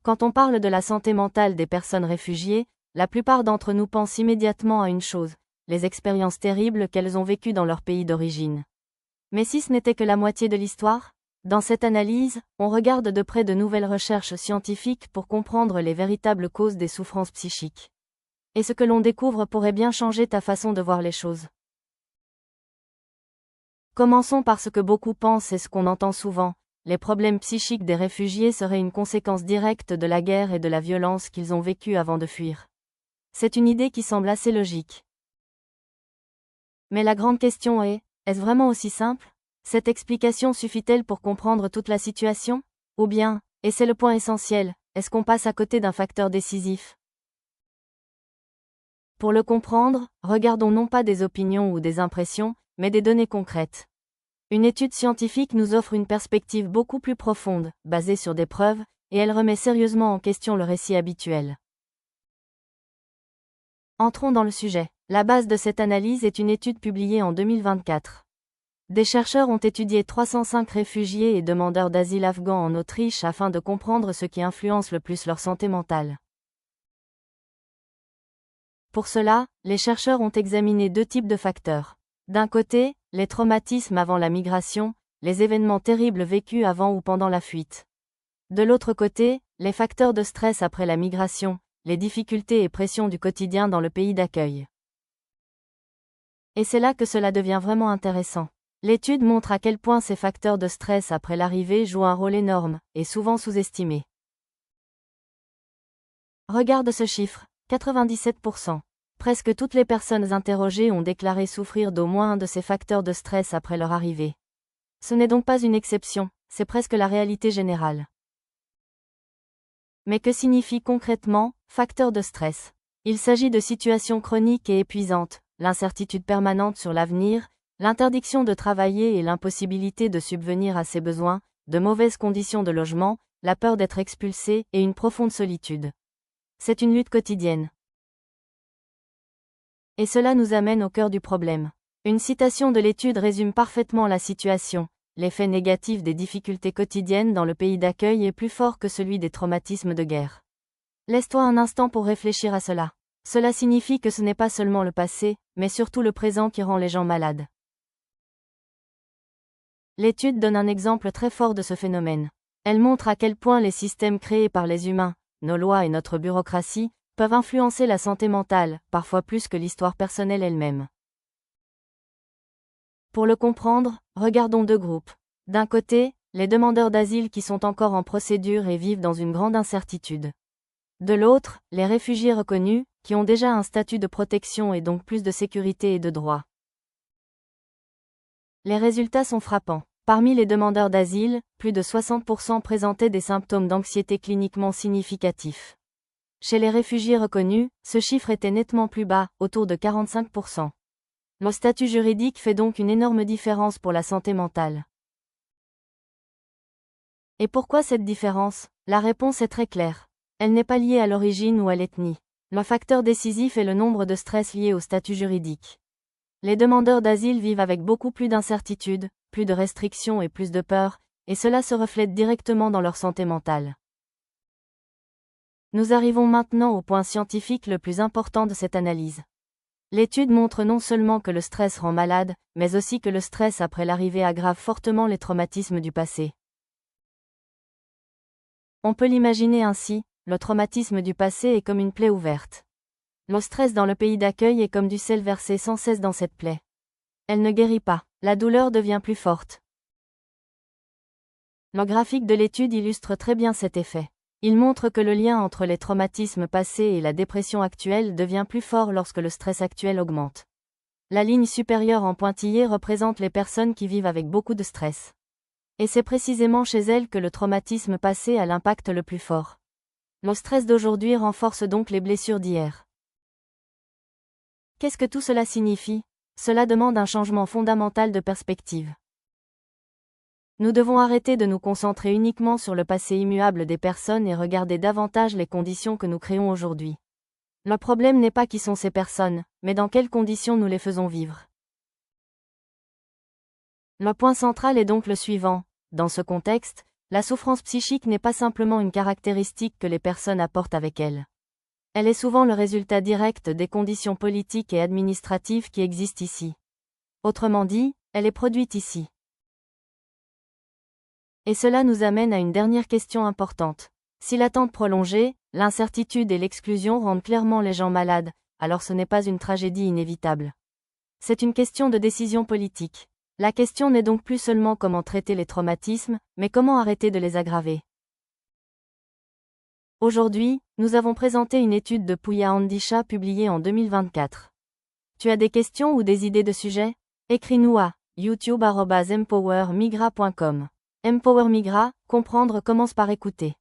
Quand on parle de la santé mentale des personnes réfugiées, la plupart d'entre nous pensent immédiatement à une chose, les expériences terribles qu'elles ont vécues dans leur pays d'origine. Mais si ce n'était que la moitié de l'histoire? Dans cette analyse, on regarde de près de nouvelles recherches scientifiques pour comprendre les véritables causes des souffrances psychiques. Et ce que l'on découvre pourrait bien changer ta façon de voir les choses. Commençons par ce que beaucoup pensent et ce qu'on entend souvent. Les problèmes psychiques des réfugiés seraient une conséquence directe de la guerre et de la violence qu'ils ont vécue avant de fuir. C'est une idée qui semble assez logique. Mais la grande question est, est-ce vraiment aussi simple? Cette explication suffit-elle pour comprendre toute la situation? Ou bien, et c'est le point essentiel, est-ce qu'on passe à côté d'un facteur décisif? Pour le comprendre, regardons non pas des opinions ou des impressions, mais des données concrètes. Une étude scientifique nous offre une perspective beaucoup plus profonde, basée sur des preuves, et elle remet sérieusement en question le récit habituel. Entrons dans le sujet. La base de cette analyse est une étude publiée en 2024. Des chercheurs ont étudié 305 réfugiés et demandeurs d'asile afghans en Autriche afin de comprendre ce qui influence le plus leur santé mentale. Pour cela, les chercheurs ont examiné deux types de facteurs. D'un côté, les traumatismes avant la migration, les événements terribles vécus avant ou pendant la fuite. De l'autre côté, les facteurs de stress après la migration, les difficultés et pressions du quotidien dans le pays d'accueil. Et c'est là que cela devient vraiment intéressant. L'étude montre à quel point ces facteurs de stress après l'arrivée jouent un rôle énorme, et souvent sous-estimé. Regarde ce chiffre, 97%. Presque toutes les personnes interrogées ont déclaré souffrir d'au moins un de ces facteurs de stress après leur arrivée. Ce n'est donc pas une exception, c'est presque la réalité générale. Mais que signifie concrètement, facteur de stress? Il s'agit de situations chroniques et épuisantes, l'incertitude permanente sur l'avenir, l'interdiction de travailler et l'impossibilité de subvenir à ses besoins, de mauvaises conditions de logement, la peur d'être expulsé et une profonde solitude. C'est une lutte quotidienne. Et cela nous amène au cœur du problème. Une citation de l'étude résume parfaitement la situation. L'effet négatif des difficultés quotidiennes dans le pays d'accueil est plus fort que celui des traumatismes de guerre. Laisse-toi un instant pour réfléchir à cela. Cela signifie que ce n'est pas seulement le passé, mais surtout le présent qui rend les gens malades. L'étude donne un exemple très fort de ce phénomène. Elle montre à quel point les systèmes créés par les humains, nos lois et notre bureaucratie, peuvent influencer la santé mentale, parfois plus que l'histoire personnelle elle-même. Pour le comprendre, regardons deux groupes. D'un côté, les demandeurs d'asile qui sont encore en procédure et vivent dans une grande incertitude. De l'autre, les réfugiés reconnus, qui ont déjà un statut de protection et donc plus de sécurité et de droits. Les résultats sont frappants. Parmi les demandeurs d'asile, plus de 60% présentaient des symptômes d'anxiété cliniquement significatifs. Chez les réfugiés reconnus, ce chiffre était nettement plus bas, autour de 45%. Le statut juridique fait donc une énorme différence pour la santé mentale. Et pourquoi cette différence? La réponse est très claire. Elle n'est pas liée à l'origine ou à l'ethnie. Le facteur décisif est le nombre de stress liés au statut juridique. Les demandeurs d'asile vivent avec beaucoup plus d'incertitudes, plus de restrictions et plus de peur, et cela se reflète directement dans leur santé mentale. Nous arrivons maintenant au point scientifique le plus important de cette analyse. L'étude montre non seulement que le stress rend malade, mais aussi que le stress après l'arrivée aggrave fortement les traumatismes du passé. On peut l'imaginer ainsi, le traumatisme du passé est comme une plaie ouverte. Le stress dans le pays d'accueil est comme du sel versé sans cesse dans cette plaie. Elle ne guérit pas, la douleur devient plus forte. Le graphique de l'étude illustre très bien cet effet. Il montre que le lien entre les traumatismes passés et la dépression actuelle devient plus fort lorsque le stress actuel augmente. La ligne supérieure en pointillé représente les personnes qui vivent avec beaucoup de stress. Et c'est précisément chez elles que le traumatisme passé a l'impact le plus fort. Le stress d'aujourd'hui renforce donc les blessures d'hier. Qu'est-ce que tout cela signifie? Cela demande un changement fondamental de perspective. Nous devons arrêter de nous concentrer uniquement sur le passé immuable des personnes et regarder davantage les conditions que nous créons aujourd'hui. Le problème n'est pas qui sont ces personnes, mais dans quelles conditions nous les faisons vivre. Le point central est donc le suivant. Dans ce contexte, La souffrance psychique n'est pas simplement une caractéristique que les personnes apportent avec elles. Elle est souvent le résultat direct des conditions politiques et administratives qui existent ici. Autrement dit, elle est produite ici. Et cela nous amène à une dernière question importante. Si l'attente prolongée, l'incertitude et l'exclusion rendent clairement les gens malades, alors ce n'est pas une tragédie inévitable. C'est une question de décision politique. La question n'est donc plus seulement comment traiter les traumatismes, mais comment arrêter de les aggraver. Aujourd'hui, nous avons présenté une étude de Pooya Andisha publiée en 2024. Tu as des questions ou des idées de sujets? Écris-nous à youtube@empowermigra.com. Empower Migra, comprendre commence par écouter.